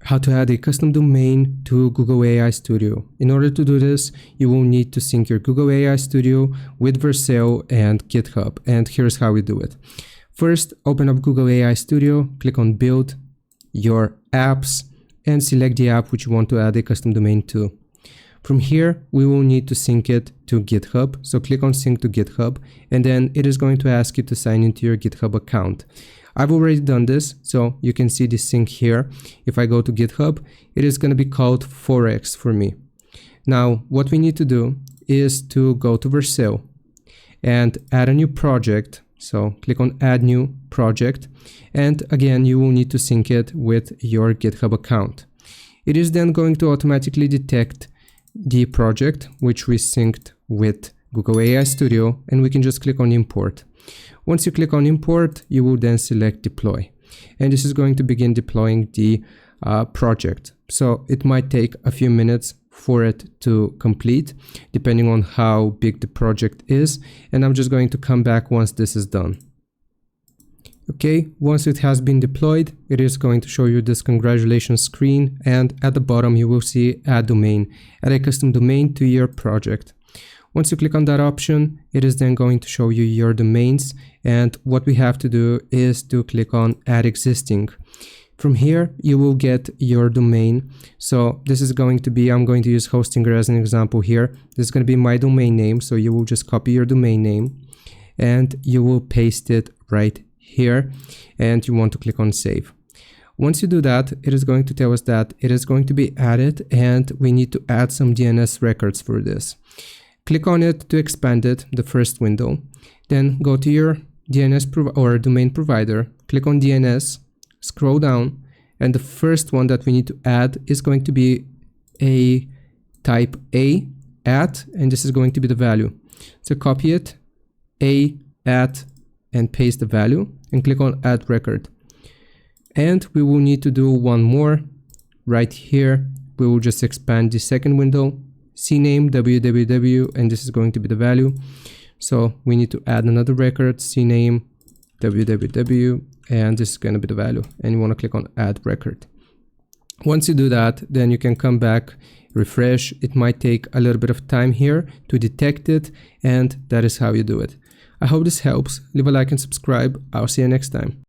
how to add a custom domain to Google AI Studio. In order to do this, you will need to sync your Google AI Studio with Vercel and GitHub, and here's how we do it. First, open up Google AI Studio, click on Build, Your Apps, and select the app which you want to add a custom domain to. From here, we will need to sync it to GitHub, so click on Sync to GitHub, and then it is going to ask you to sign into your GitHub account. I've already done this, so you can see the sync here. If I go to GitHub, it is going to be called Forex for me. Now, what we need to do is to go to Vercel and add a new project. So click on Add New Project, and again, you will need to sync it with your GitHub account. It is then going to automatically detect the project which we synced with Google AI Studio, and we can just click on Import. Once you click on Import, you will then select Deploy, and this is going to begin deploying the project. So it might take a few minutes for it to complete, depending on how big the project is, and I'm just going to come back once this is done. Okay, once it has been deployed, it is going to show you this congratulations screen, and at the bottom you will see Add Domain, add a custom domain to your project. Once you click on that option, it is then going to show you your domains, and what we have to do is to click on Add Existing. From here, you will get your domain. So this is going to be, I'm going to use Hostinger as an example here. This is going to be my domain name. So you will just copy your domain name and you will paste it right here. And you want to click on Save. Once you do that, it is going to tell us that it is going to be added and we need to add some DNS records for this. Click on it to expand it, the first window. Then go to your DNS or domain provider, click on DNS, scroll down, and the first one that we need to add is going to be a type A at, and this is going to be the value. So copy it, A at, and paste the value, and click on Add Record. And we will need to do one more right here. We will just expand the second window, CNAME www, and this is going to be the value. So we need to add another record, CNAME www, and this is going to be the value, and you want to click on Add Record. Once you do that, then you can come back, refresh. It might take a little bit of time here to detect it, and that is how you do it. I hope this helps. Leave a like and subscribe. I'll see you next time.